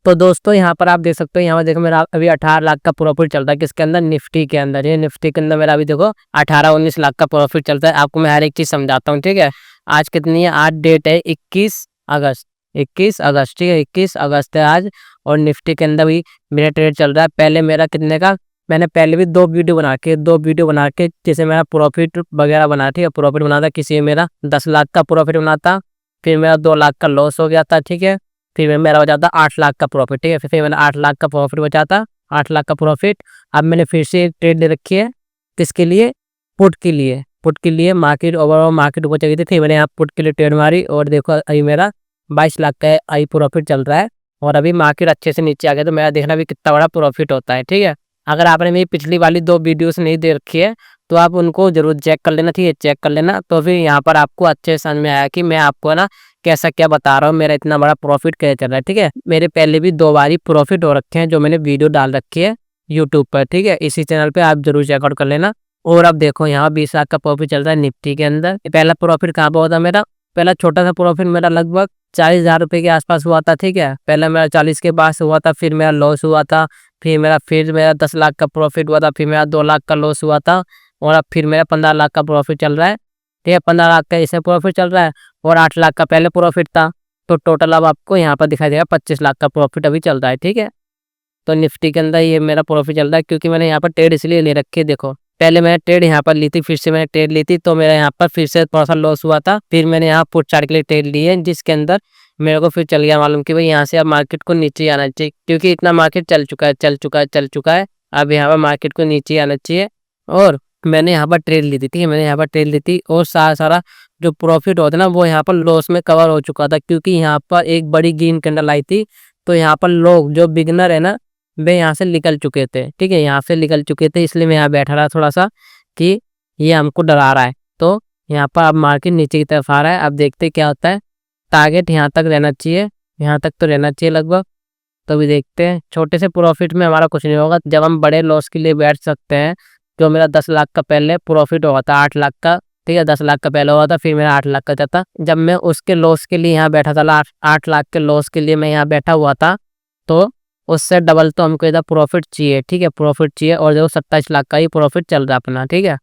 तो दोस्तों यहाँ पर आप देख सकते हो, यहाँ पर देखो मेरा अभी 18 लाख का प्रॉफिट चल रहा है। किसके अंदर? निफ्टी के अंदर। ये निफ्टी के अंदर मेरा अभी देखो 18-19 लाख का प्रॉफिट चलता है। आपको मैं हर एक चीज़ समझाता हूँ, ठीक है। आज कितनी है? आज डेट है 21 अगस्त। 21 अगस्त, ठीक है, 21 अगस्त है आज। और निफ्टी के अंदर भी मेरा ट्रेड चल रहा है। पहले मेरा कितने का, मैंने पहले भी दो वीडियो बना के जैसे मेरा प्रॉफिट वगैरह बना, ठीक है, प्रॉफिट बना था। किसी में मेरा 10 लाख का प्रॉफिट बना था, फिर मेरा 2 लाख का लॉस हो गया था, ठीक है। फिर मेरा बचा था 8 लाख का प्रॉफिट, ठीक है। फिर मैंने 8 लाख का प्रॉफिट बचा था, 8 लाख का प्रॉफिट। अब मैंने फिर से एक ट्रेड ले रखी है, किसके लिए? पुट के लिए। पुट के लिए मार्केट ओवरऑल मार्केट ऊपर चली थी, फिर मैंने यहाँ पुट के लिए ट्रेड मारी और देखो अभी मेरा 22 लाख का अभी प्रॉफिट चल रहा है। और अभी मार्केट अच्छे से नीचे आ गया, तो मेरा देखना भी कितना बड़ा प्रॉफिट होता है, ठीक है। अगर आपने मेरी पिछली वाली 2 वीडियोस नहीं दे रखी है तो आप उनको जरूर चेक कर लेना, ठीक है, चेक कर लेना। तो फिर यहाँ पर आपको अच्छे समझ में आया कि मैं आपको ना कैसा क्या बता रहा हूँ, मेरा इतना बड़ा प्रॉफिट कैसे चल रहा है, ठीक है। मेरे पहले भी 2 बार ही प्रॉफिट हो रखे हैं जो मैंने वीडियो डाल रखी है यूट्यूब पर, ठीक है। इसी चैनल पे आप जरूर चेकआउट कर लेना। और अब देखो यहाँ 20 लाख का प्रॉफिट चल रहा है निफ्टी के अंदर। पहला प्रॉफिट कहाँ पर हुआ था मेरा? पहला छोटा सा प्रॉफिट मेरा लगभग 40,000 रुपये के आसपास हुआ था, ठीक है। पहले मेरा 40 के पास हुआ था, फिर मेरा लॉस हुआ था, फिर मेरा 10 लाख का प्रॉफिट हुआ था, फिर मेरा 2 लाख का लॉस हुआ था। और अब फिर मेरा 15 लाख का प्रॉफिट चल रहा है, ठीक है। 15 लाख का इसमें प्रॉफिट चल रहा है और 8 लाख का पहले प्रॉफिट था। तो टोटल अब आपको यहाँ पर दिखाई देगा 25 लाख का प्रॉफिट अभी चल रहा है, ठीक है। तो निफ्टी के अंदर ये मेरा प्रॉफिट चल रहा है, क्योंकि मैंने यहाँ पर ट्रेड इसलिए ले रखी है। देखो पहले मैंने ट्रेड यहाँ पर ली थी, फिर से मैंने ट्रेड ली थी, तो मेरा यहाँ पर फिर से थोड़ा सा लॉस हुआ था। फिर मैंने यहाँ पुट चार्ट के लिए ट्रेड ली है, जिसके अंदर मेरे को फिर चल गया मालूम कि भाई यहाँ से अब मार्केट को नीचे आना चाहिए, क्योंकि इतना मार्केट चल चुका है। अब यहाँ पर मार्केट को नीचे आना चाहिए। और मैंने यहाँ पर ट्रेड ली थी, ठीक है, मैंने यहाँ पर ट्रेड ली थी और सारा जो प्रॉफिट होता है ना वो यहाँ पर लॉस में कवर हो चुका था, क्योंकि यहाँ पर एक बड़ी ग्रीन कैंडल आई थी। तो यहाँ पर लोग जो बिगनर है ना, वे यहाँ से निकल चुके थे, ठीक है, यहाँ से निकल चुके थे। इसलिए मैं यहाँ बैठा रहा थोड़ा सा कि ये हमको डरा रहा है। तो यहाँ पर अब मार्केट नीचे की तरफ आ रहा है, अब देखते क्या होता है। टारगेट यहाँ तक रहना चाहिए, यहाँ तक तो रहना चाहिए लगभग। तो अभी देखते हैं, छोटे से प्रॉफिट में हमारा कुछ नहीं होगा, जब हम बड़े लॉस के लिए बैठ सकते हैं। जो मेरा 10 लाख का पहले प्रॉफिट हुआ था 8 लाख का, ठीक है, 10 लाख का पहले हुआ था, फिर मेरा 8 लाख का था। जब मैं उसके लॉस के लिए यहाँ बैठा था, 8 लाख के लॉस के लिए मैं यहाँ बैठा हुआ था, तो उससे डबल तो हमको इधर प्रॉफिट चाहिए, ठीक है, प्रॉफिट चाहिए। और देखो 27 लाख का ही प्रॉफिट चल रहा है अपना, ठीक है।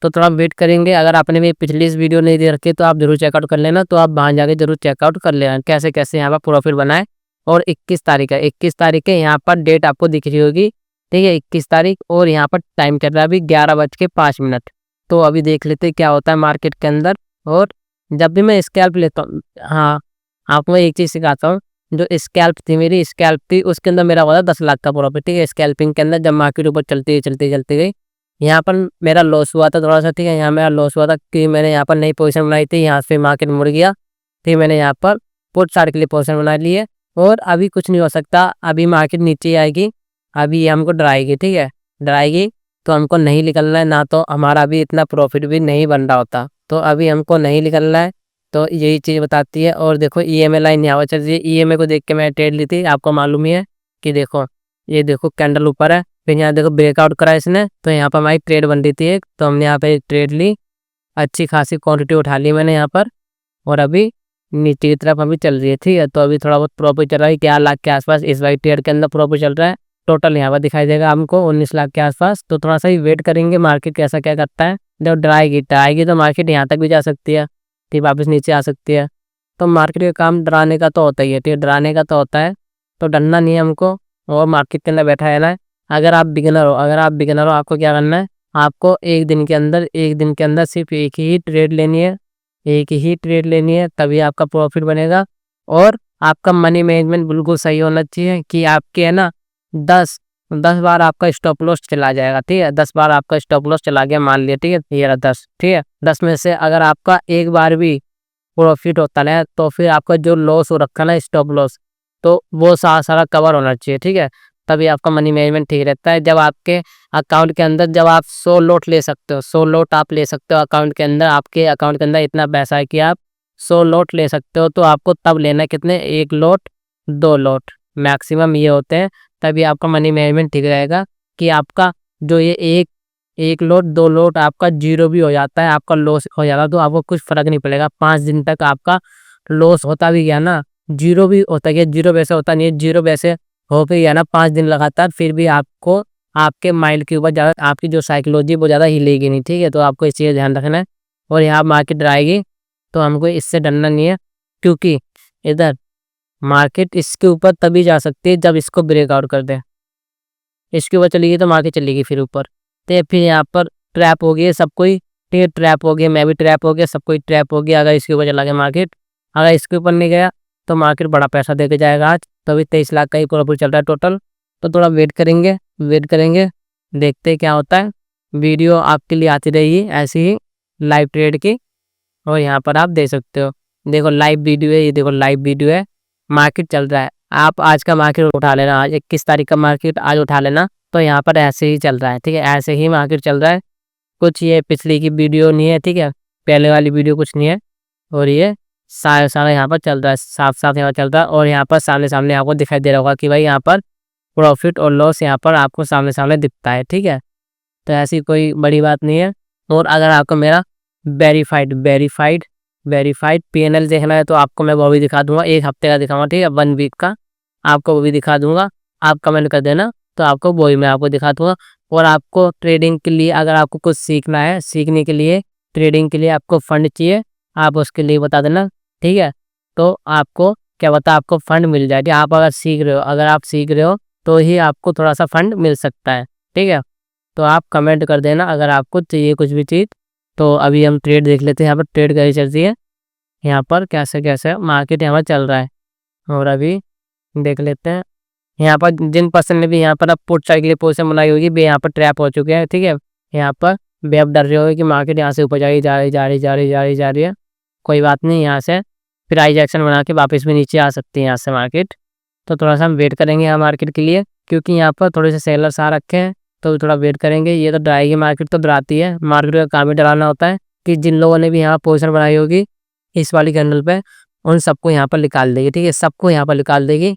तो थोड़ा वेट करेंगे। अगर आपने भी पिछली इस वीडियो नहीं दे रखी तो आप जरूर चेकआउट कर लेना, तो आप वहाँ जाके जरूर चेकआउट कर लेना कैसे कैसे यहाँ पर प्रॉफिट बनाए। और 21 तारीख है, 21 तारीख है, यहाँ पर डेट आपको दिख रही होगी, ठीक है, 21 तारीख। और यहाँ पर टाइम चल रहा है अभी 11:05। तो अभी देख लेते क्या होता है मार्केट के अंदर। और जब भी मैं स्कैल्प लेता हूँ, हाँ, आपको मैं एक चीज़ सिखाता हूँ। जो स्कैल्प थी, मेरी स्कैल्प थी, उसके अंदर मेरा हुआ था 10 लाख का प्रॉफिट, ठीक है, स्कैल्पिंग के अंदर। जब मार्केट ऊपर चलती गई, यहाँ पर मेरा लॉस हुआ था थोड़ा सा, ठीक है, यहाँ मेरा लॉस हुआ था कि मैंने यहाँ पर नई पोजीशन बनाई थी, यहाँ से मार्केट मुड़ गया, फिर मैंने यहाँ पर पुट चार्ट के लिए पोजीशन बना ली है। और अभी कुछ नहीं हो सकता, अभी मार्केट नीचे आएगी, अभी ये हमको डराएगी, ठीक है, डराएगी। तो हमको नहीं निकलना है, ना तो हमारा अभी इतना प्रॉफिट भी नहीं बन रहा होता, तो अभी हमको नहीं निकलना है। तो यही चीज़ बताती है। और देखो EMA लाइन यहाँ पर चल रही है, EMA को देख के मैं ट्रेड ली थी, आपको मालूम ही है कि देखो ये देखो कैंडल ऊपर है, फिर यहाँ देखो ब्रेकआउट करा इसने, तो यहाँ पर हमारी ट्रेड बन रही थी एक, तो हमने यहाँ पे एक ट्रेड ली, अच्छी खासी क्वांटिटी उठा ली मैंने यहाँ पर। और अभी नीचे की तरफ अभी चल रही है, ठीक है। तो अभी थोड़ा बहुत प्रॉफिट चल रहा है, 11 लाख के आसपास इस वाइट ट्रेड के अंदर प्रॉफिट चल रहा है। टोटल यहाँ पर दिखाई देगा हमको 19 लाख के आसपास। तो थोड़ा सा ही वेट करेंगे मार्केट कैसा क्या करता है। जब डराएगी तो मार्केट यहाँ तक भी जा सकती है, फिर वापस नीचे आ सकती है। तो मार्केट का काम डराने का तो होता ही है, ठीक है, डराने का तो होता है। तो डरना नहीं है हमको, और मार्केट के अंदर बैठा रहना है। अगर आप बिगिनर हो, आपको क्या करना है, आपको एक दिन के अंदर सिर्फ एक ही ट्रेड लेनी है, तभी आपका प्रॉफिट बनेगा। और आपका मनी मैनेजमेंट बिल्कुल सही होना चाहिए कि आपके है ना 10 बार आपका स्टॉप लॉस चला जाएगा, ठीक है, 10 बार आपका स्टॉप लॉस चला गया मान लिया, ठीक है, ये रहा 10, ठीक है। 10 में से अगर आपका एक बार भी प्रॉफिट होता है तो फिर आपका जो लॉस हो रखा ना स्टॉप लॉस, तो वो सारा कवर होना चाहिए, ठीक है। तभी आपका मनी मैनेजमेंट ठीक रहता है। जब आपके अकाउंट के अंदर जब आप 100 लॉट ले सकते हो, 100 लॉट आप ले सकते हो अकाउंट के अंदर, आपके अकाउंट के अंदर इतना पैसा है कि आप 100 लॉट ले सकते हो, तो आपको तब लेना कितने, 1 लॉट 2 लॉट मैक्सिमम ये होते हैं। तभी आपका मनी मैनेजमेंट ठीक रहेगा कि आपका जो ये एक लॉट 2 लॉट आपका जीरो भी हो जाता है, आपका लॉस हो जाता है, तो आपको कुछ फर्क नहीं पड़ेगा। 5 दिन तक आपका लॉस होता भी गया ना, जीरो भी होता है, जीरो वैसे होता नहीं है, जीरो वैसे हो भी है ना 5 दिन लगातार, फिर भी आपको आपके माइंड के ऊपर ज़्यादा आपकी जो साइकोलॉजी वो ज़्यादा हिलेगी नहीं, ठीक है? तो आपको इस चीज़ ध्यान रखना है। और यहाँ मार्केट आएगी तो हमको इससे डरना नहीं है, क्योंकि इधर मार्केट इसके ऊपर तभी जा सकती है जब इसको ब्रेकआउट कर दे। इसके ऊपर चली गई तो मार्केट चलेगी फिर ऊपर। तो फिर यहाँ पर ट्रैप हो गई है सब कोई, ठीक है? ट्रैप हो गया, मैं भी ट्रैप हो गया, सब कोई ट्रैप हो गया अगर इसके ऊपर चला गया मार्केट। अगर इसके ऊपर नहीं गया तो मार्केट बड़ा पैसा दे के जाएगा आज। तो अभी 23 लाख का ही प्रॉफिट चल रहा है टोटल। तो थोड़ा वेट करेंगे, देखते हैं क्या होता है। वीडियो आपके लिए आती रहेगी ऐसी ही लाइव ट्रेड की। और यहाँ पर आप देख सकते हो, देखो लाइव वीडियो है, ये देखो लाइव वीडियो है, मार्केट चल रहा है। आप आज का मार्केट उठा लेना, आज 21 तारीख का मार्केट आज उठा लेना, तो यहाँ पर ऐसे ही चल रहा है, ठीक है? ऐसे ही मार्केट चल रहा है, कुछ ये पिछली की वीडियो नहीं है, ठीक है? पहले वाली वीडियो कुछ नहीं है। और ये सारा सारा यहाँ पर चल रहा है, साफ साफ यहाँ चल रहा है। और यहाँ पर सामने सामने आपको दिखाई दे रहा होगा कि भाई यहाँ पर प्रॉफिट और लॉस यहाँ पर आपको सामने सामने दिखता है, ठीक है? तो ऐसी कोई बड़ी बात नहीं है। और अगर आपको मेरा वेरीफाइड पीएनएल देखना है तो आपको मैं वो भी दिखा दूंगा, 1 हफ्ते का दिखाऊंगा, ठीक है? 1 वीक का आपको वो भी दिखा दूंगा। आप कमेंट कर देना तो आपको वो भी मैं आपको दिखा दूंगा। और आपको ट्रेडिंग के लिए अगर आपको कुछ सीखना है, सीखने के लिए ट्रेडिंग के लिए आपको फंड चाहिए, आप उसके लिए बता देना, ठीक है? तो आपको क्या बता आपको फंड मिल जाएगी। आप अगर आप सीख रहे हो तो ही आपको थोड़ा सा फंड मिल सकता है, ठीक है? तो आप कमेंट कर देना अगर आपको चाहिए कुछ भी चीज़। तो अभी हम ट्रेड देख लेते हैं, यहाँ पर ट्रेड कैसे चलती है, यहाँ पर कैसे कैसे मार्केट यहाँ पर चल रहा है। और अभी देख लेते हैं यहाँ पर जिन पर्सन ने भी यहाँ पर अब पुट साइड के लिए पोजीशन बनाई होगी वे यहाँ पर ट्रैप हो चुके हैं, ठीक है? यहाँ पर वे अब डर रहे होंगे कि मार्केट यहाँ से ऊपर जा रही है। कोई बात नहीं, यहाँ से प्राइस एक्शन बना के वापस भी नीचे आ सकती है यहाँ से मार्केट। तो थोड़ा सा हम वेट करेंगे यहाँ मार्केट के लिए, क्योंकि यहाँ पर थोड़े से सेलर्स आ रखे हैं, तो थोड़ा वेट करेंगे। ये तो डराएगी मार्केट, तो डराती है मार्केट का काम ही डराना होता है कि जिन लोगों ने भी यहाँ पोजीशन बनाई होगी इस वाली कैंडल पे उन सबको यहाँ पर निकाल देगी, ठीक है? सबको यहाँ पर निकाल देगी।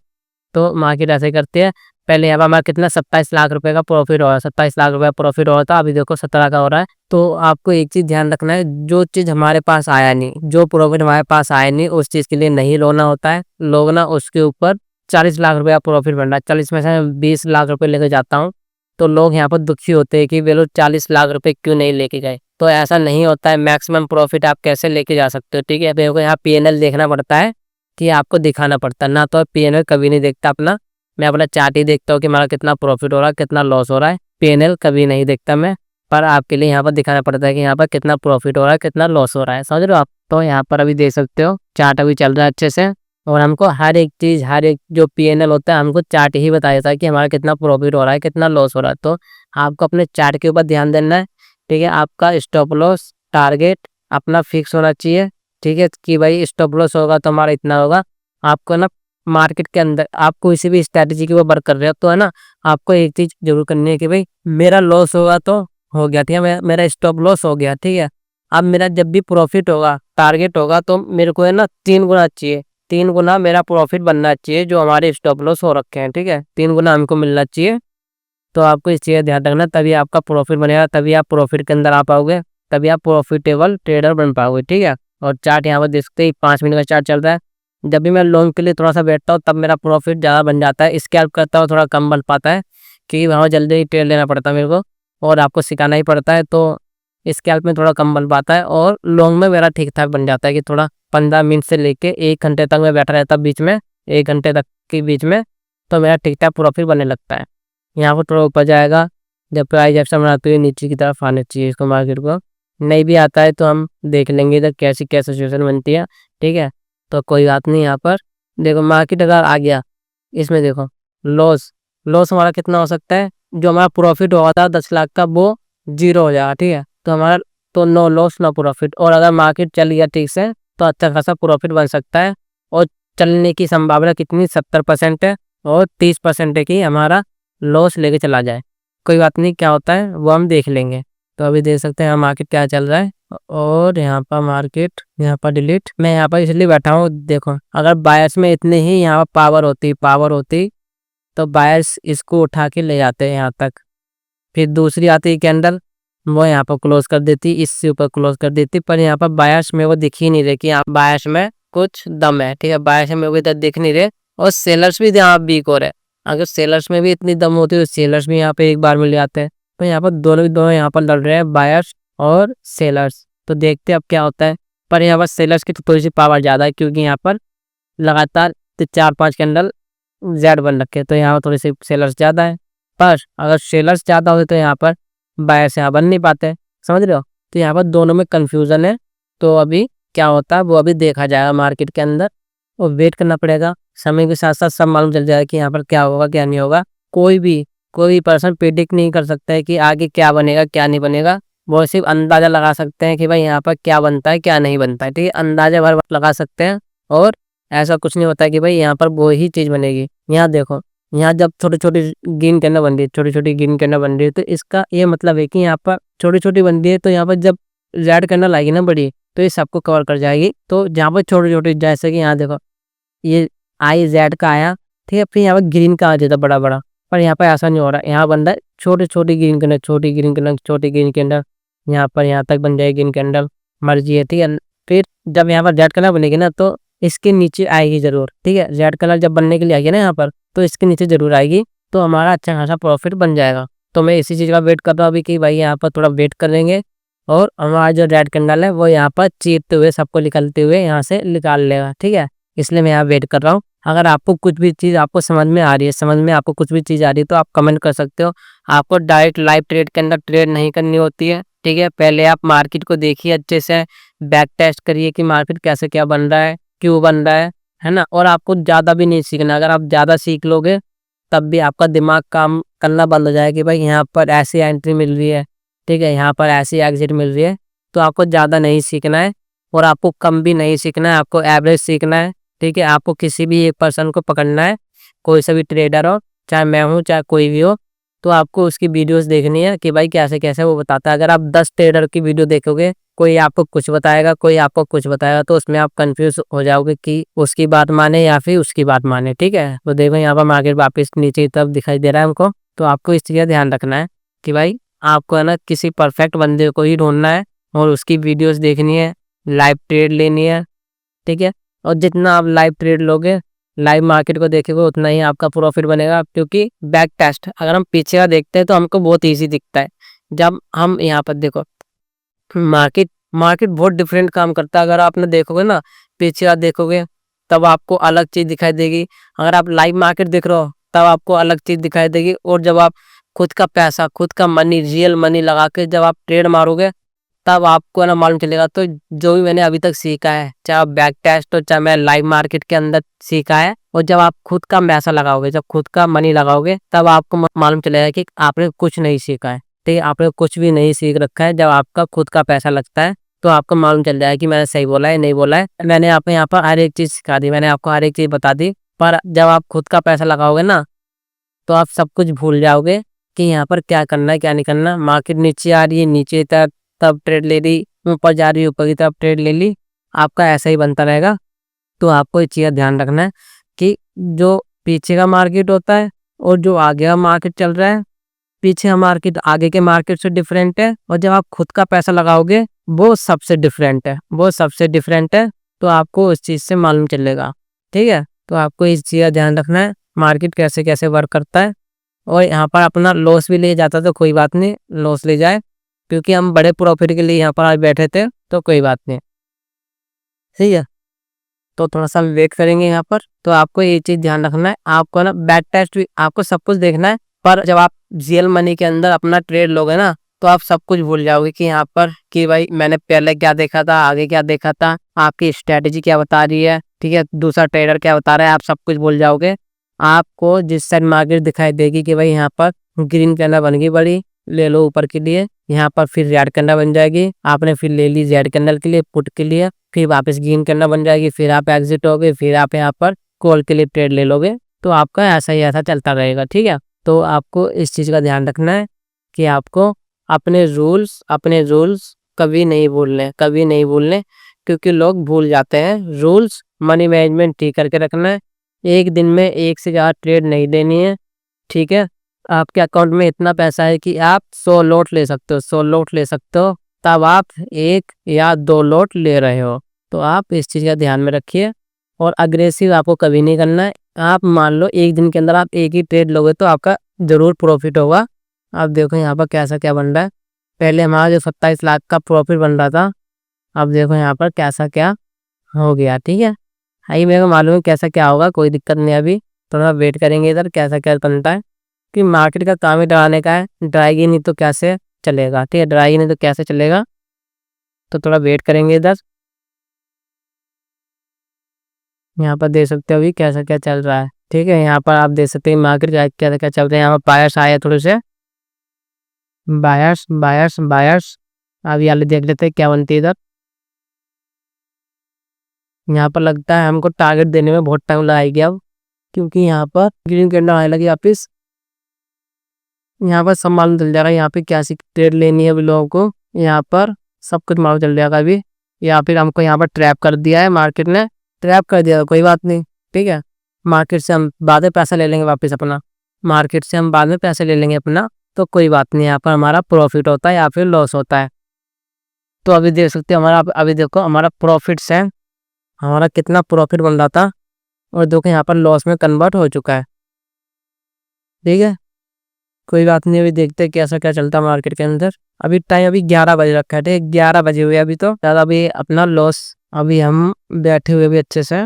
तो मार्केट ऐसे करती है। पहले यहाँ पर हमारा कितना 27 लाख रुपए का प्रॉफिट हो रहा है, 27 लाख रुपए का प्रॉफिट हो रहा था, अभी देखो 17 का हो रहा है। तो आपको एक चीज़ ध्यान रखना है, जो चीज़ हमारे पास आया नहीं, जो प्रॉफिट हमारे पास आया नहीं उस चीज़ के लिए नहीं रोना होता है। लोग ना उसके ऊपर 40 लाख रुपये का प्रॉफिट बन रहा है, 40 में से 20 लाख रुपये लेके जाता हूँ, तो लोग यहाँ पर दुखी होते हैं कि वे लोग 40 लाख रुपये क्यों नहीं लेके गए। तो ऐसा नहीं होता है, मैक्सिमम प्रॉफिट आप कैसे लेके जा सकते हो, ठीक है? देखो यहाँ पीएनएल देखना पड़ता है कि आपको दिखाना पड़ता है ना, तो पीएनएल कभी नहीं देखता अपना। मैं अपना चार्ट ही देखता हूँ कि हमारा कितना प्रॉफिट हो रहा है, कितना लॉस हो रहा है। पीएनएल कभी नहीं देखता मैं, पर आपके लिए यहाँ पर दिखाना पड़ता है कि यहाँ पर कितना प्रॉफिट हो रहा है, कितना लॉस हो रहा है, समझ रहे हो आप? तो यहाँ पर अभी देख सकते हो चार्ट अभी चल रहा है अच्छे से। और हमको हर एक चीज़, हर एक जो पीएनएल होता है हमको चार्ट ही बताया जाता है कि हमारा कितना प्रॉफिट हो रहा है, कितना लॉस हो रहा है। तो आपको अपने चार्ट के ऊपर ध्यान देना है, ठीक है? आपका स्टॉप लॉस टारगेट अपना फिक्स होना चाहिए, ठीक है? कि भाई स्टॉप लॉस होगा तो हमारा इतना होगा। आपको ना मार्केट के अंदर आप कोई भी स्ट्रैटेजी के ऊपर वर्क कर रहे हो तो है ना, आपको एक चीज़ जरूर करनी है कि भाई मेरा लॉस होगा तो हो गया, ठीक है? मेरा स्टॉप लॉस हो गया, ठीक है? अब मेरा जब भी प्रॉफिट होगा, टारगेट होगा, तो मेरे को है ना 3 गुना चाहिए, 3 गुना मेरा प्रॉफिट बनना चाहिए जो हमारे स्टॉप लॉस हो रखे हैं, ठीक है? 3 गुना हमको मिलना चाहिए। तो आपको इस चीज़ का ध्यान रखना, तभी आपका प्रॉफिट बनेगा, तभी आप प्रॉफिट के अंदर आ पाओगे, तभी आप प्रॉफिटेबल ट्रेडर बन पाओगे, ठीक है? और चार्ट यहाँ पर देखते ही 5 मिनट का चार्ट चल रहा है। जब भी मैं लॉन्ग के लिए थोड़ा सा बैठता हूँ तब मेरा प्रॉफिट ज़्यादा बन जाता है, स्कैल्प करता हूँ थोड़ा कम बन पाता है, क्योंकि वहाँ जल्दी ही ट्रेड लेना पड़ता है मेरे को और आपको सिखाना ही पड़ता है। तो स्कैल्प में थोड़ा कम बन पाता है और लॉन्ग में मेरा ठीक ठाक बन जाता है कि थोड़ा 15 मिनट से लेके 1 घंटे तक मैं बैठा रहता बीच में, 1 घंटे तक के बीच में, तो मेरा ठीक ठाक प्रॉफिट बनने लगता है। यहाँ पर थोड़ा ऊपर जाएगा, जब प्राइस एक्शन बनाते हुए नीचे की तरफ आना चाहिए इसको, मार्केट को नहीं भी आता है तो हम देख लेंगे इधर कैसी क्या सिचुएशन बनती है, ठीक है? तो कोई बात नहीं। यहाँ पर देखो मार्केट अगर आ गया, इसमें देखो लॉस हमारा कितना हो सकता है, जो हमारा प्रॉफिट हुआ था 10 लाख का वो 0 हो जाएगा, ठीक है? तो हमारा तो नो लॉस नो प्रॉफिट। और अगर मार्केट चल गया ठीक से तो अच्छा खासा प्रॉफिट बन सकता है। और चलने की संभावना कितनी 70% है और 30% है कि हमारा लॉस लेके चला जाए। कोई बात नहीं, क्या होता है वो हम देख लेंगे। तो अभी देख सकते हैं मार्केट क्या चल रहा है। और यहाँ पर मार्केट यहाँ पर डिलीट, मैं यहाँ पर इसलिए बैठा हूँ, देखो अगर बायर्स में इतने ही यहाँ पर पावर होती तो बायर्स इसको उठा के ले जाते हैं यहाँ तक, फिर दूसरी आती है कैंडल वो यहाँ पर क्लोज कर देती, इससे ऊपर क्लोज कर देती, पर यहाँ पर बायर्स में वो दिख ही नहीं रही कि यहाँ बायर्स में कुछ दम है, ठीक है। बायर्स मेरे को इधर दिख नहीं रहे और सेलर्स भी यहाँ वीक हो रहे हैं। अगर सेलर्स में भी इतनी दम होती है तो सेलर्स भी यहाँ पे एक बार मिल जाते हैं। तो यहाँ पर दोनों यहाँ पर लड़ रहे हैं, बायर्स और सेलर्स। तो देखते हैं अब क्या होता है। पर यहाँ पर सेलर्स की तो थोड़ी सी पावर ज़्यादा है, क्योंकि यहाँ पर लगातार 4-5 कैंडल जेड बन रखे हैं, तो यहाँ पर थोड़ी सी सेलर्स ज़्यादा है। पर अगर सेलर्स ज़्यादा होते तो यहाँ पर बायर्स यहाँ बन नहीं पाते, समझ रहे हो। तो यहाँ पर दोनों में कन्फ्यूज़न है। तो अभी क्या होता है वो अभी देखा जाएगा मार्केट के अंदर, और वेट करना पड़ेगा। समय के साथ साथ सब मालूम चल जाएगा कि यहाँ पर क्या होगा क्या नहीं होगा। कोई पर्सन प्रेडिक्ट नहीं कर सकता है कि आगे क्या बनेगा क्या नहीं बनेगा। वो सिर्फ अंदाज़ा लगा सकते हैं कि भाई यहाँ पर क्या बनता है क्या नहीं बनता है, ठीक है। अंदाज़ा भर लगा सकते हैं, और ऐसा कुछ नहीं होता है कि भाई यहाँ पर वो ही चीज़ बनेगी। यहाँ देखो, यहाँ जब छोटी छोटी ग्रीन कैंडल बन रही है, छोटी छोटी ग्रीन कैंडल बन रही है, तो इसका ये मतलब है कि यहाँ पर छोटी छोटी बन रही है, तो यहाँ पर जब रेड कैंडल आएगी ना बड़ी, तो ये सबको कवर कर जाएगी। तो जहाँ पर छोटी छोटी, जैसे कि यहाँ देखो ये आई जेड का आया, ठीक है, फिर यहाँ पर ग्रीन का आ जाता बड़ा बड़ा। पर यहाँ पर ऐसा नहीं हो रहा, यहाँ बन रहा है छोटी छोटी ग्रीन कैंडल, छोटी ग्रीन कैंडल, छोटी ग्रीन कैंडल, यहाँ पर यहाँ तक बन जाएगी ग्रीन कैंडल, मर्जी है, ठीक है। फिर जब यहाँ पर रेड कलर बनेगी ना, तो इसके नीचे आएगी जरूर, ठीक है। रेड कलर जब बनने के लिए आएगी ना यहाँ पर, तो इसके नीचे जरूर आएगी, तो हमारा अच्छा खासा प्रॉफिट बन जाएगा। तो मैं इसी चीज़ का वेट कर रहा हूँ अभी कि भाई यहाँ पर थोड़ा वेट करेंगे, और हमारा जो रेड कैंडल है वो यहाँ पर चीरते हुए सबको निकलते हुए यहाँ से निकाल लेगा, ठीक है। इसलिए मैं यहाँ वेट कर रहा हूँ। अगर आपको कुछ भी चीज़ आपको समझ में आ रही है, समझ में आपको कुछ भी चीज़ आ रही है, तो आप कमेंट कर सकते हो। आपको डायरेक्ट लाइव ट्रेड के अंदर ट्रेड नहीं करनी होती है, ठीक है। पहले आप मार्केट को देखिए अच्छे से, बैक टेस्ट करिए कि मार्केट कैसे क्या बन रहा है, क्यों बन रहा है ना। और आपको ज़्यादा भी नहीं सीखना। अगर आप ज़्यादा सीख लोगे तब भी आपका दिमाग काम करना बंद हो जाएगा कि भाई यहाँ पर ऐसी एंट्री मिल रही है, ठीक है, यहाँ पर ऐसी एग्जिट मिल रही है। तो आपको ज़्यादा नहीं सीखना है, और आपको कम भी नहीं सीखना है, आपको एवरेज सीखना है, ठीक है। आपको किसी भी एक पर्सन को पकड़ना है, कोई सा भी ट्रेडर हो, चाहे मैं हूँ चाहे कोई भी हो, तो आपको उसकी वीडियोस देखनी है कि भाई कैसे कैसे वो बताता है। अगर आप 10 ट्रेडर की वीडियो देखोगे, कोई आपको कुछ बताएगा कोई आपको कुछ बताएगा, तो उसमें आप कंफ्यूज हो जाओगे कि उसकी बात माने या फिर उसकी बात माने, ठीक है। तो देखो यहाँ पर मार्केट वापस नीचे की तरफ दिखाई दे रहा है हमको। तो आपको इस चीज़ का ध्यान रखना है कि भाई आपको है ना किसी परफेक्ट बंदे को ही ढूंढना है, और उसकी वीडियोस देखनी है, लाइव ट्रेड लेनी है, ठीक है। और जितना आप लाइव ट्रेड लोगे, लाइव मार्केट को देखोगे, उतना ही आपका प्रॉफिट बनेगा। क्योंकि बैक टेस्ट अगर हम पीछे का देखते हैं तो हमको बहुत ईजी दिखता है। जब हम यहाँ पर देखो मार्केट मार्केट बहुत डिफरेंट काम करता है। अगर आपने देखोगे ना, पीछे का देखोगे, तब आपको अलग चीज़ दिखाई देगी। अगर आप लाइव मार्केट देख रहे हो तब आपको अलग चीज़ दिखाई देगी। और जब आप खुद का पैसा, खुद का मनी, रियल मनी लगा के जब आप ट्रेड मारोगे, तब आपको है ना मालूम चलेगा। तो जो भी मैंने अभी तक सीखा है, चाहे बैक टेस्ट हो चाहे मैं लाइव मार्केट के अंदर सीखा है, और जब आप खुद का पैसा लगाओगे, जब खुद का मनी लगाओगे, तब आपको मालूम चलेगा कि आपने कुछ नहीं सीखा है, ठीक है। आपने कुछ भी नहीं सीख रखा है। जब आपका खुद का पैसा लगता है तो आपको मालूम चल जाएगा कि मैंने सही बोला है नहीं बोला है। मैंने आपको यहाँ पर हर एक चीज़ सिखा दी, मैंने आपको हर एक चीज़ बता दी। पर जब आप खुद का पैसा लगाओगे ना, तो आप सब कुछ भूल जाओगे कि यहाँ पर क्या करना है क्या नहीं करना। मार्केट नीचे आ रही है, नीचे तब ट्रेड ले ली, ऊपर जा रही है, ऊपर की तरफ ट्रेड ले ली, आपका ऐसा ही बनता रहेगा। तो आपको इस चीज़ का ध्यान रखना है कि जो पीछे का मार्केट होता है और जो आगे का मार्केट चल रहा है, पीछे का मार्केट आगे के मार्केट से डिफरेंट है, और जब आप खुद का पैसा लगाओगे वो सबसे डिफरेंट है, वो सबसे डिफरेंट है। तो आपको उस चीज़ से मालूम चलेगा, ठीक है। तो आपको इस चीज़ का ध्यान रखना है, मार्केट कैसे कैसे वर्क करता है। और यहाँ पर अपना लॉस भी ले जाता तो कोई बात नहीं, लॉस ले जाए, क्योंकि हम बड़े प्रॉफिट के लिए यहाँ पर आज बैठे थे, तो कोई बात नहीं, ठीक है। तो थोड़ा सा वेट करेंगे यहाँ पर। तो आपको ये चीज़ ध्यान रखना है, आपको ना बैक टेस्ट भी आपको सब कुछ देखना है। पर जब आप रियल मनी के अंदर अपना ट्रेड लोगे ना, तो आप सब कुछ भूल जाओगे कि यहाँ पर कि भाई मैंने पहले क्या देखा था, आगे क्या देखा था, आपकी स्ट्रेटेजी क्या बता रही है, ठीक है, दूसरा ट्रेडर क्या बता रहा है, आप सब कुछ भूल जाओगे। आपको जिस साइड मार्केट दिखाई देगी कि भाई यहाँ पर ग्रीन कैंडल बन गई बड़ी, ले लो ऊपर के लिए, यहाँ पर फिर रेड कैंडल बन जाएगी, आपने फिर ले ली रेड कैंडल के लिए पुट के लिए, फिर वापस ग्रीन कैंडल बन जाएगी, फिर आप एग्जिट होगे, फिर आप यहाँ पर कॉल के लिए ट्रेड ले लोगे। तो आपका ऐसा ही ऐसा चलता रहेगा, ठीक है। तो आपको इस चीज़ का ध्यान रखना है कि आपको अपने रूल्स कभी नहीं भूलने, कभी नहीं भूलने, क्योंकि लोग भूल जाते हैं रूल्स। मनी मैनेजमेंट ठीक करके रखना है। एक दिन में एक से ज़्यादा ट्रेड नहीं देनी है, ठीक है। आपके अकाउंट में इतना पैसा है कि आप 100 लॉट ले सकते हो, 100 लॉट ले सकते हो, तब आप 1 या 2 लॉट ले रहे हो, तो आप इस चीज़ का ध्यान में रखिए और अग्रेसिव आपको कभी नहीं करना है। आप मान लो एक दिन के अंदर आप एक ही ट्रेड लोगे तो आपका ज़रूर प्रॉफिट होगा। आप देखो यहाँ पर कैसा क्या बन रहा है। पहले हमारा जो 27 लाख का प्रॉफिट बन रहा था, अब देखो यहाँ पर कैसा क्या हो गया। ठीक है, हाई मेरे को मालूम है कैसा क्या होगा, कोई दिक्कत नहीं। अभी थोड़ा वेट करेंगे इधर कैसा क्या बनता है, कि मार्केट का काम ही डराने का है। डराएगी नहीं तो कैसे चलेगा। ठीक है, डराएगी नहीं तो कैसे चलेगा, तो थोड़ा वेट करेंगे इधर। यहाँ पर देख सकते हो अभी कैसा क्या चल रहा है। ठीक है, यहाँ पर आप देख सकते हैं मार्केट का कैसा क्या चल रहा है। यहाँ पर बायर्स आए थोड़े से, बायर्स बायर्स बायर्स। अभी वाले देख लेते हैं क्या बनती है इधर। यहाँ पर लगता है हमको टारगेट देने में बहुत टाइम लगाएगी अब, क्योंकि यहाँ पर ग्रीन कैंडल आने लगी वापिस। यहाँ पर सब मालूम चल जाएगा यहाँ पे क्या सी ट्रेड लेनी है अभी लोगों को। यहाँ पर सब कुछ मालूम चल जाएगा अभी। या फिर हमको यहाँ पर ट्रैप कर दिया है मार्केट ने, ट्रैप कर दिया, कोई बात नहीं। ठीक है, मार्केट से हम बाद में पैसा ले लेंगे वापस अपना, मार्केट से हम बाद में पैसे ले लेंगे अपना, तो कोई बात नहीं। यहाँ पर हमारा प्रॉफिट होता है या फिर लॉस होता है। तो अभी देख सकते हो हमारा, अभी देखो हमारा प्रॉफिट्स है, हमारा कितना प्रॉफिट बन रहा था और देखो यहाँ पर लॉस में कन्वर्ट हो चुका है। ठीक है, कोई बात नहीं। अभी देखते हैं कैसा क्या चलता है मार्केट के अंदर। अभी टाइम अभी 11 बजे रखा है। ठीक है, 11 बजे हुए अभी, तो ज़्यादा अभी अपना लॉस, अभी हम बैठे हुए भी अच्छे से।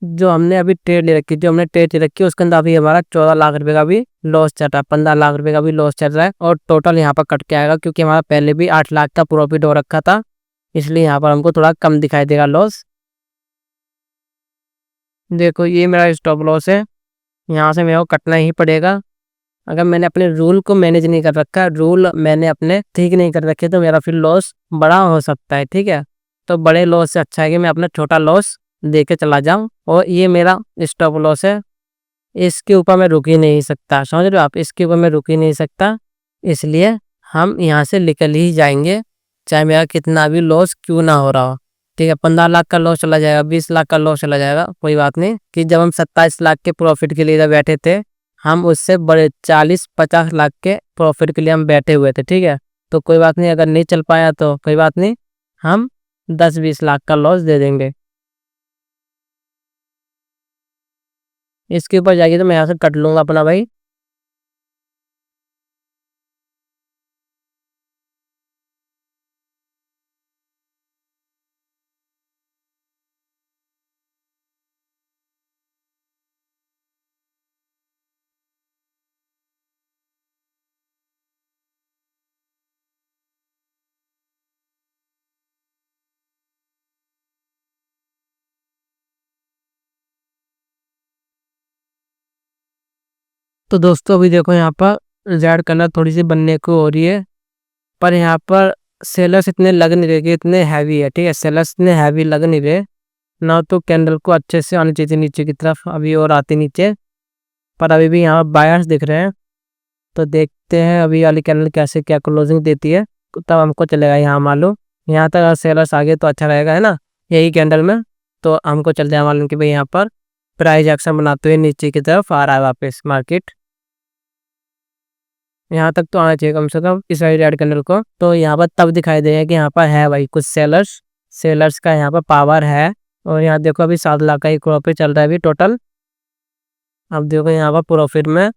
जो हमने अभी ट्रेड ले रखी, जो हमने ट्रेड ले रखी है उसके अंदर अभी हमारा 14 लाख रुपए का भी लॉस चल रहा है, 15 लाख रुपए का भी लॉस चल रहा है। और टोटल यहाँ पर कट के आएगा, क्योंकि हमारा पहले भी 8 लाख का प्रॉफिट हो रखा था, इसलिए यहाँ पर हमको थोड़ा कम दिखाई देगा लॉस। देखो ये मेरा स्टॉप लॉस है, यहाँ से मेरे को कटना ही पड़ेगा। अगर मैंने अपने रूल को मैनेज नहीं कर रखा, रूल मैंने अपने ठीक नहीं कर रखे, तो मेरा फिर लॉस बड़ा हो सकता है। ठीक है, तो बड़े लॉस से अच्छा है कि मैं अपना छोटा लॉस दे के चला जाऊं। और ये मेरा स्टॉप लॉस है, इसके ऊपर मैं रुक ही नहीं सकता। समझ रहे हो आप, इसके ऊपर मैं रुक ही नहीं सकता, इसलिए हम यहाँ से निकल ही जाएंगे, चाहे मेरा कितना भी लॉस क्यों ना हो रहा हो। ठीक है, 15 लाख का लॉस चला जाएगा, 20 लाख का लॉस चला जाएगा, कोई बात नहीं। कि जब हम 27 लाख के प्रॉफिट के लिए इधर बैठे थे, हम उससे बड़े 40-50 लाख के प्रॉफिट के लिए हम बैठे हुए थे। ठीक है, तो कोई बात नहीं, अगर नहीं चल पाया तो कोई बात नहीं, हम 10-20 लाख का लॉस दे देंगे। इसके ऊपर जाइए तो मैं यहाँ से कट लूँगा अपना भाई। तो दोस्तों अभी देखो यहाँ पर रेड कलर थोड़ी सी बनने को हो रही है, पर यहाँ पर सेलर्स इतने लग नहीं रहे कि इतने हैवी है। ठीक है, सेलर्स इतने हैवी लग नहीं रहे ना, तो कैंडल को अच्छे से आनी चाहिए नीचे की तरफ, अभी और आती नीचे, पर अभी भी यहाँ बायर्स दिख रहे हैं। तो देखते हैं अभी वाली कैंडल कैसे क्या क्लोजिंग देती है, तब हमको चलेगा यहाँ मालूम। यहाँ तक अगर सेलर्स आगे तो अच्छा रहेगा, है ना, यही कैंडल में, तो हमको चल जाए मालूम कि भाई यहाँ पर प्राइस एक्शन बनाते हुए नीचे की तरफ आ रहा है वापस मार्केट। यहाँ तक तो आना चाहिए कम से कम इस वाली रेड कैंडल को। तो यहाँ पर तब दिखाई देगा कि यहाँ पर है भाई कुछ सेलर्स, सेलर्स का यहाँ पर पावर है। और यहाँ देखो अभी 7 लाख का ही प्रॉफिट चल रहा है अभी टोटल। अब देखो यहाँ पर प्रॉफिट में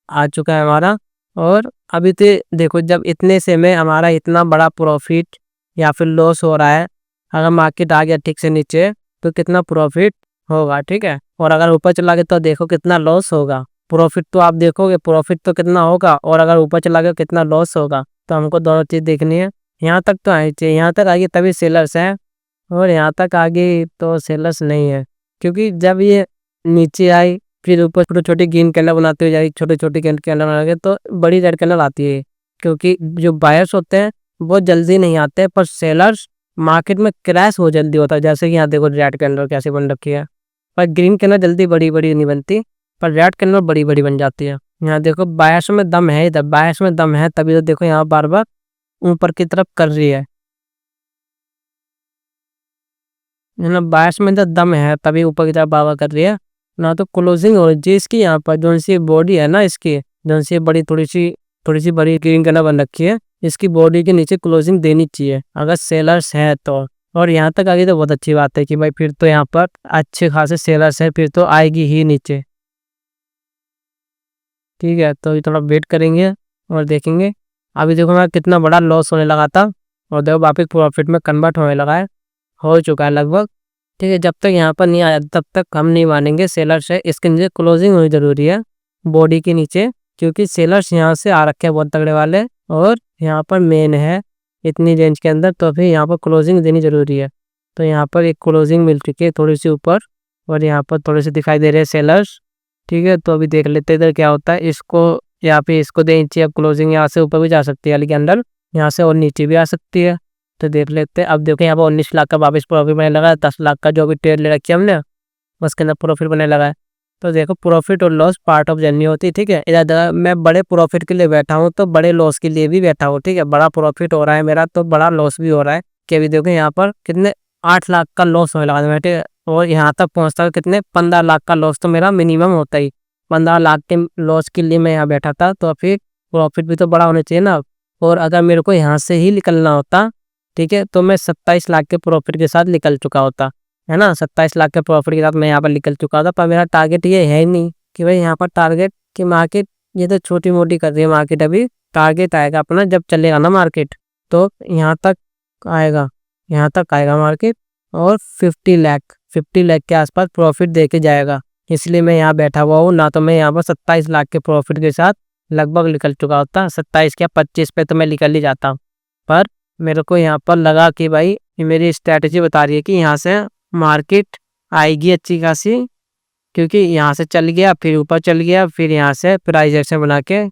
आ चुका है हमारा। और अभी तो देखो जब इतने से में हमारा इतना बड़ा प्रॉफिट या फिर लॉस हो रहा है, अगर मार्केट आ गया ठीक से नीचे तो कितना प्रॉफिट होगा। ठीक है, और अगर ऊपर चला गया तो देखो कितना लॉस होगा। प्रॉफिट तो आप देखोगे, प्रॉफिट तो कितना होगा, और अगर ऊपर चला गया कितना लॉस होगा। तो हमको दोनों चीज़ देखनी है। यहाँ तक तो आनी चाहिए, यहाँ तक आगे तभी सेलर्स हैं, और यहाँ तक आगे तो सेलर्स नहीं है। क्योंकि जब ये नीचे आई फिर ऊपर छोटी छोटी ग्रीन कैंडल बनाते हुए जाएगी, छोटी छोटी कैंडल बना के तो बड़ी रेड कैंडल आती है। क्योंकि जो बायर्स होते हैं वो जल्दी नहीं आते, पर सेलर्स मार्केट में क्रैश हो जल्दी होता है। जैसे कि यहाँ देखो रेड कैंडल कैसे बन रखी है, पर ग्रीन कैंडल जल्दी बड़ी बड़ी नहीं बनती, पर रेड कैंडल बड़ी बड़ी बन जाती है। यहाँ देखो बायर्स में दम है, इधर बायर्स में दम है, तभी तो देखो यहाँ बार बार ऊपर की तरफ कर रही है। बायर्स में इधर दम है तभी ऊपर की तरफ बार बार कर रही है, ना तो क्लोजिंग हो रही है इसकी। यहाँ पर जो सी बॉडी है ना इसकी, जो सी बड़ी थोड़ी सी थोड़ी सी बड़ी ग्रीन कलर बन रखी है, इसकी बॉडी के नीचे क्लोजिंग देनी चाहिए अगर सेलर्स है तो। और यहाँ तक आगे तो बहुत अच्छी बात है कि भाई फिर तो यहाँ पर अच्छे खासे सेलर्स है, फिर तो आएगी ही नीचे। ठीक है, तो अभी थोड़ा वेट करेंगे और देखेंगे। अभी देखो मैं कितना बड़ा लॉस होने लगा था और देखो वापस प्रॉफिट में कन्वर्ट होने लगा है, हो चुका है लगभग। ठीक है, जब तक यहाँ पर नहीं आया तब तक हम नहीं मानेंगे। सेलर्स है, इसके नीचे क्लोजिंग होनी जरूरी है बॉडी के नीचे, क्योंकि सेलर्स यहाँ से आ रखे हैं बहुत तगड़े वाले और यहाँ पर मेन है इतनी रेंज के अंदर, तो फिर यहाँ पर क्लोजिंग देनी जरूरी है। तो यहाँ पर एक क्लोजिंग मिल चुकी है थोड़ी सी ऊपर और यहाँ पर थोड़े से दिखाई दे रहे हैं सेलर्स। ठीक है, तो अभी देख लेते हैं इधर क्या होता है। इसको यहाँ पे इसको देनी चाहिए। अब क्लोजिंग यहाँ से ऊपर भी जा सकती है, लेकिन अंदर यहाँ से और नीचे भी आ सकती है। तो देख लेते हैं। अब देखो यहाँ पर 19 लाख का वापस प्रॉफिट बनने लगा है। 10 लाख का जो भी ट्रेड ले रखी है हमने उसके अंदर प्रॉफिट बनने लगा है। तो देखो प्रॉफिट और लॉस पार्ट ऑफ जर्नी होती है। ठीक है, इधर मैं बड़े प्रॉफिट के लिए बैठा हूँ तो बड़े लॉस के लिए भी बैठा हूँ। ठीक है, बड़ा प्रॉफिट हो रहा है मेरा तो बड़ा लॉस भी हो रहा है। कि अभी देखो यहाँ पर कितने 8 लाख का लॉस होने लगा है। ठीक है, और यहाँ तक पहुँचता है कितने 15 लाख का लॉस तो मेरा मिनिमम होता ही। 15 लाख के लॉस के लिए मैं यहाँ बैठा था, तो फिर प्रॉफिट भी तो बड़ा होना चाहिए ना। और अगर मेरे को यहाँ से ही निकलना होता, ठीक है, तो मैं 27 लाख के प्रॉफिट के साथ निकल चुका होता, है ना। 27 लाख के प्रॉफिट के साथ मैं यहाँ पर निकल चुका था। पर मेरा टारगेट ये है ही नहीं कि भाई यहाँ पर टारगेट कि मार्केट ये तो छोटी मोटी कर रही है मार्केट। अभी टारगेट आएगा अपना जब चलेगा ना मार्केट, तो यहाँ तक आएगा, यहाँ तक आएगा मार्केट और 50 लाख के आसपास प्रॉफिट दे के जाएगा। इसलिए मैं यहाँ बैठा हुआ हूँ, ना तो मैं यहाँ पर 27 लाख के प्रॉफिट के साथ लगभग निकल चुका होता। 27 या 25 पे तो मैं निकल ही जाता हूँ। पर मेरे को यहाँ पर लगा कि भाई मेरी स्ट्रैटेजी बता रही है कि यहाँ से मार्केट आएगी अच्छी खासी, क्योंकि यहाँ से चल गया फिर ऊपर चल गया, फिर यहाँ से प्राइस एक्शन बना के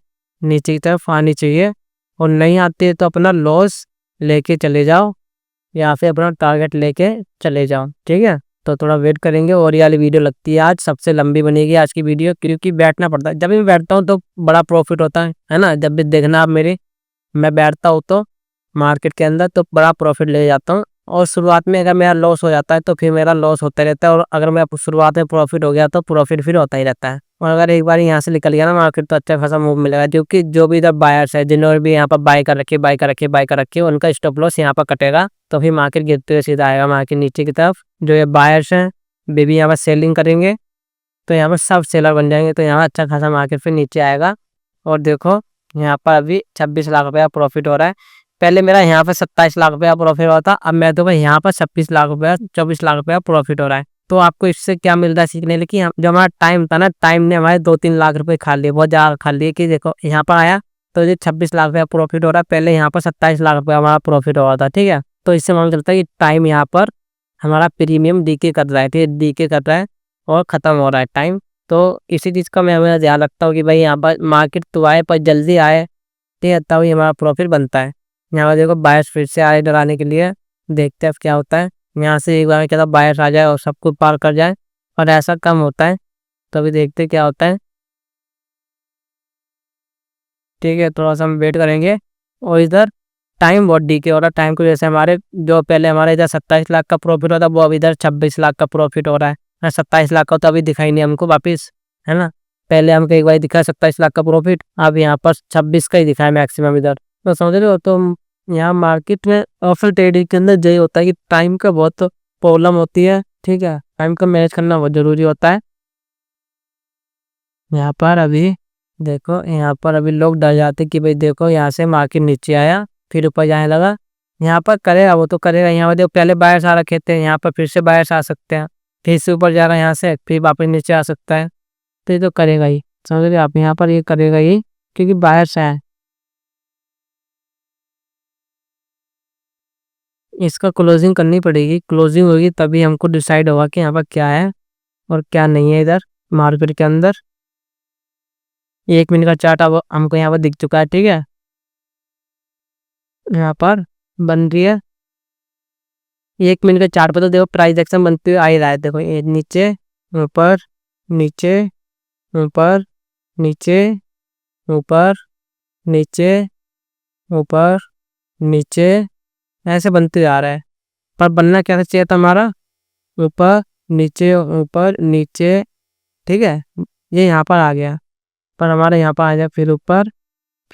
नीचे की तरफ आनी चाहिए। और नहीं आती है तो अपना लॉस लेके चले जाओ या फिर अपना टारगेट लेके चले जाओ। ठीक है, तो थोड़ा वेट करेंगे। और ये वाली वीडियो लगती है आज सबसे लंबी बनेगी आज की वीडियो, क्योंकि बैठना पड़ता है। जब भी मैं बैठता हूँ तो बड़ा प्रॉफिट होता है ना। जब भी देखना आप मेरे, मैं बैठता हूँ तो मार्केट के अंदर तो बड़ा प्रॉफिट ले जाता हूँ। और शुरुआत में अगर मेरा लॉस हो जाता है तो फिर मेरा लॉस होता रहता है, और अगर मैं शुरुआत में प्रॉफिट हो गया तो प्रॉफिट फिर होता ही रहता है। और अगर एक बार यहाँ से निकल गया ना मार्केट तो अच्छा खासा मूव मिलेगा, क्योंकि जो भी इधर बायर्स है जिन्होंने भी यहाँ पर बाय कर रखी है उनका स्टॉप लॉस यहाँ पर कटेगा। तो फिर मार्केट गिरते हुए सीधा आएगा मार्केट नीचे की तरफ। जो ये बायर्स हैं वे भी यहाँ पर सेलिंग करेंगे तो यहाँ पर सब सेलर बन जाएंगे, तो यहाँ अच्छा खासा मार्केट फिर नीचे आएगा। और देखो यहाँ पर अभी 26 लाख रुपया प्रॉफिट हो रहा है। पहले मेरा यहाँ पे 27 लाख रुपया प्रॉफिट हुआ था, अब मैं तो भाई यहाँ पर 26 लाख रुपया 24 लाख रुपया प्रॉफिट हो रहा है। तो आपको इससे क्या मिल रहा है सीखने लिए कि जो हमारा टाइम था ना, टाइम ने हमारे 2-3 लाख रुपए खा लिए, बहुत ज़्यादा खा लिए। कि देखो यहाँ पर आया तो ये 26 लाख रुपया प्रॉफिट हो रहा है, पहले यहाँ पर 27 लाख रुपया हमारा प्रॉफिट हो रहा था। ठीक है, तो इससे मालूम चलता है कि टाइम यहाँ पर हमारा प्रीमियम डीके कर रहा है। ठीक है, डीके कर रहा है और ख़त्म हो रहा है टाइम। तो इसी चीज़ का मैं हमें ध्यान रखता हूँ कि भाई यहाँ पर मार्केट तो आए पर जल्दी आए, ठीक है, तब ही हमारा प्रॉफिट बनता है। यहाँ पर देखो बायर्स फिर से आए डराने के लिए, देखते हैं अब क्या होता है। यहाँ से एक बार में क्या बायर्स आ जाए और सब कुछ पार कर जाए, और ऐसा कम होता है। तो अभी देखते हैं क्या होता है। ठीक है, थोड़ा सा हम वेट करेंगे। और इधर टाइम बहुत डीके हो रहा है। टाइम को जैसे हमारे जो पहले हमारे इधर 27 लाख का प्रॉफिट होता वो अब इधर 26 लाख का प्रॉफिट हो रहा है। 27 लाख का तो अभी दिखाई नहीं हमको वापिस, है ना। पहले हमको एक बार दिखा 27 लाख का प्रॉफिट, अब यहाँ पर 26 का ही दिखा है मैक्सिमम इधर। तो समझ रहे हो। तो यहाँ मार्केट में ऑफर ट्रेडिंग के अंदर यही होता है कि टाइम का बहुत प्रॉब्लम होती है। ठीक है, टाइम का मैनेज करना बहुत ज़रूरी होता है। यहाँ पर अभी देखो, यहाँ पर अभी लोग डर जाते कि भाई देखो यहाँ से मार्केट नीचे आया फिर ऊपर जाने लगा। यहाँ पर करेगा वो तो करेगा। यहाँ पर देखो पहले बायर्स आ रखे थे, यहाँ पर फिर से बायर्स आ सकते हैं, फिर से ऊपर जा रहा है यहाँ से, फिर वापस नीचे आ सकता है। तो ये तो करेगा ही, समझ रहे आप। यहाँ पर ये करेगा ही क्योंकि बायर्स हैं। इसका क्लोजिंग करनी पड़ेगी, क्लोजिंग होगी तभी हमको डिसाइड होगा कि यहाँ पर क्या है और क्या नहीं है इधर मार्केट के अंदर। 1 मिनट का चार्ट अब हमको यहाँ पर दिख चुका है। ठीक है, यहाँ पर बन रही है 1 मिनट के चार्ट पर। तो देखो प्राइस एक्शन बनते हुए आ ही रहा है। देखो ये नीचे ऊपर नीचे ऊपर नीचे ऊपर नीचे ऊपर नीचे ऐसे बनते जा रहा है। पर बनना क्या चाहिए था हमारा, ऊपर नीचे। ठीक है, ये यहाँ पर आ गया, पर हमारे यहाँ पर आ जाए फिर ऊपर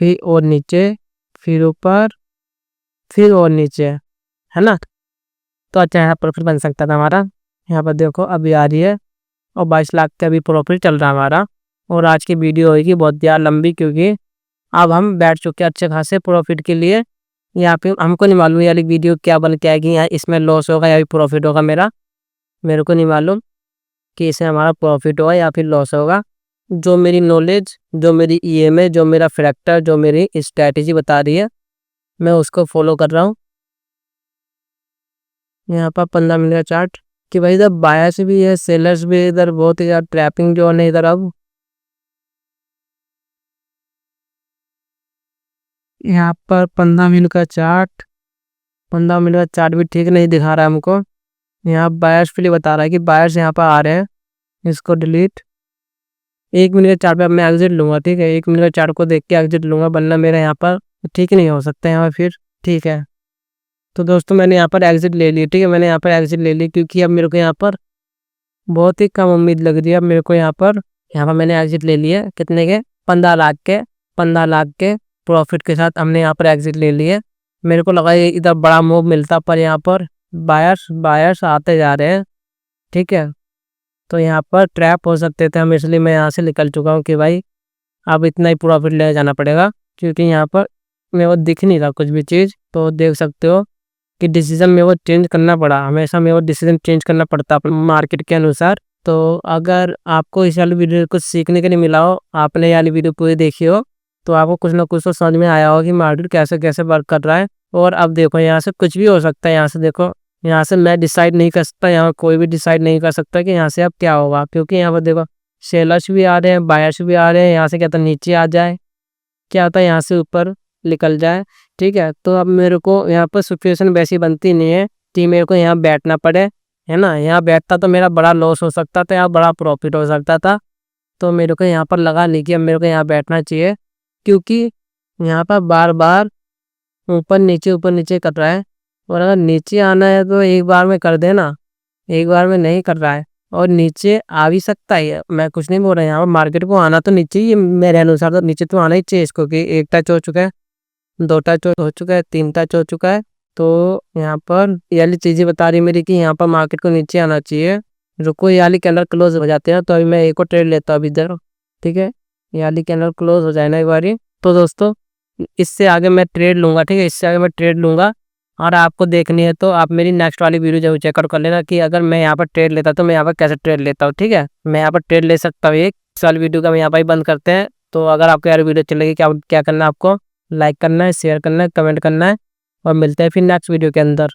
फिर और नीचे, फिर ऊपर, फिर और नीचे, है ना। तो अच्छा यहाँ प्रॉफिट बन सकता था हमारा। यहाँ पर देखो अभी आ रही है और 22 लाख का अभी प्रॉफिट चल रहा है हमारा। और आज की वीडियो होगी बहुत ज़्यादा लंबी, क्योंकि अब हम बैठ चुके हैं अच्छे खासे प्रॉफिट के लिए। यहाँ पे हमको नहीं मालूम यार वीडियो क्या बन के आएगी, यहाँ इसमें लॉस होगा या प्रॉफिट होगा मेरे को नहीं मालूम कि इसमें हमारा प्रॉफिट होगा या फिर लॉस होगा। जो मेरी नॉलेज, जो मेरी ईएमए, जो मेरा फैक्टर, जो मेरी स्ट्रैटेजी बता रही है, मैं उसको फॉलो कर रहा हूँ। यहाँ पर 15 मिनट का चार्ट कि भाई इधर बायर्स भी है, सेलर्स भी है, इधर बहुत ही ज़्यादा ट्रैपिंग जोन है इधर। अब यहाँ पर 15 मिनट का चार्ट, 15 मिनट का चार्ट भी ठीक नहीं दिखा रहा है हमको। यहाँ बायर्स के लिए बता रहा है कि बायर्स यहाँ पर आ रहे हैं, इसको डिलीट। 1 मिनट के चार्ट पे अब मैं एग्जिट लूँगा, ठीक है। 1 मिनट के चार्ट को देख के एग्जिट लूँगा, वरना मेरा यहाँ पर ठीक नहीं हो सकता यहाँ पर फिर, ठीक है। तो दोस्तों मैंने यहाँ पर एग्जिट ले ली, ठीक है। मैंने यहाँ पर एग्जिट ले ली क्योंकि अब मेरे को यहाँ पर बहुत ही कम उम्मीद लग रही है। अब मेरे को यहाँ पर मैंने एग्जिट ले लिया। कितने के? 15 लाख के, 15 लाख के प्रॉफिट के साथ हमने यहाँ पर एग्जिट ले लिए। मेरे को लगा ये इधर बड़ा मूव मिलता, पर यहाँ पर बायर्स आते जा रहे हैं, ठीक है। तो यहाँ पर ट्रैप हो सकते थे हम, इसलिए मैं यहाँ से निकल चुका हूँ कि भाई अब इतना ही प्रॉफिट ले जाना पड़ेगा, क्योंकि यहाँ पर मेरे को दिख नहीं रहा कुछ भी चीज़। तो देख सकते हो कि डिसीजन मेरे को चेंज करना पड़ा, हमेशा मेरे को डिसीजन चेंज करना पड़ता अपने मार्केट के अनुसार। तो अगर आपको इस वाली वीडियो कुछ सीखने के लिए मिला हो, आपने ये वाली वीडियो पूरी देखी हो, तो आपको कुछ ना कुछ तो समझ में आया होगा कि मार्केट कैसे कैसे वर्क कर रहा है। और अब देखो यहाँ से कुछ भी हो सकता है। यहाँ से देखो, यहाँ से मैं डिसाइड नहीं कर सकता, यहाँ कोई भी डिसाइड नहीं कर सकता कि यहाँ से अब क्या होगा, क्योंकि यहाँ पर देखो सेलर्स भी आ रहे हैं, बायर्स भी आ रहे हैं। यहाँ से क्या होता है नीचे आ जाए, क्या होता है यहाँ से ऊपर निकल जाए, ठीक है। तो अब मेरे को यहाँ पर सिचुएशन वैसी बनती नहीं है कि मेरे को यहाँ बैठना पड़े, है ना। यहाँ बैठता तो मेरा बड़ा लॉस हो सकता था, यहाँ बड़ा प्रॉफिट हो सकता था। तो मेरे को यहाँ पर लगा नहीं कि अब मेरे को यहाँ बैठना चाहिए, क्योंकि यहाँ पर बार बार ऊपर नीचे कर रहा है। और अगर नीचे आना है तो एक बार में कर देना, एक बार में नहीं कर रहा है। और नीचे आ भी सकता है, मैं कुछ नहीं बोल रहा। यहाँ पर मार्केट को आना तो नीचे ही, मेरे अनुसार तो नीचे तो आना ही चाहिए इसको, कि एक टच हो चुका है, 2 टच हो चुका है, 3 टच हो चुका है। तो यहाँ पर ये वाली चीज़ें बता रही मेरी कि यहाँ पर मार्केट को नीचे आना चाहिए। रुको, ये वाली कैंडल क्लोज हो जाते हैं तो अभी मैं एक और ट्रेड लेता हूँ अभी इधर, ठीक है। ये वाली कैंडल क्लोज हो जाए ना एक बारी, तो दोस्तों इससे आगे मैं ट्रेड लूँगा, ठीक है। इससे आगे मैं ट्रेड लूँगा। और आपको देखनी है तो आप मेरी नेक्स्ट वाली वीडियो जरूर चेकआउट कर लेना कि अगर मैं यहाँ पर ट्रेड लेता तो मैं यहाँ पर कैसे ट्रेड लेता हूँ, ठीक है। मैं यहाँ पर ट्रेड ले सकता हूँ। एक वाली वीडियो का मैं यहाँ पर ही बंद करते हैं। तो अगर आपको यार वीडियो अच्छी लगी, क्या करना है आपको, लाइक करना है, शेयर करना है, कमेंट करना है। और मिलते हैं फिर नेक्स्ट वीडियो के अंदर।